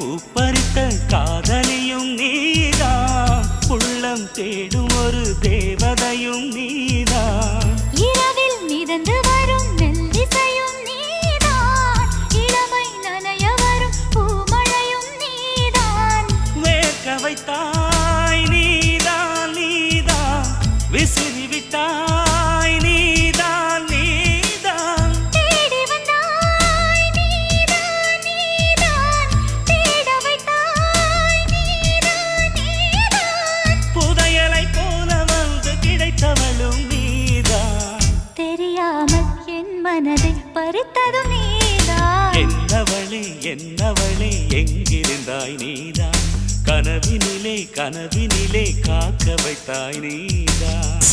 பூப்பறித்த காதலியும் நீதான், உள்ளம் தேடும் ஒரு தேவதையும் நீதான். இரவில் மிதந்து வரும் மெல்லிசையும் நீதான், இளமை நனைய வரும் பூமழையும் நீதான். வேர்க்க வைத்தாய் நீதான் நீதான், விசிறி விட்டாய் நீதான் நீதான். தேடி வந்தாய் நீதான் நீதான், தேட வைத்தாய் நீதான் நீதான். புதையலை போல வந்து கிடைத்தவளும் நீதான். தெரியாமல் என் மனதை பறித்ததும் நீதான். என்னவளே எங்கிருந்தாய் நீதான், கனவினிலே காக்க வைத்தாய் நீதான்.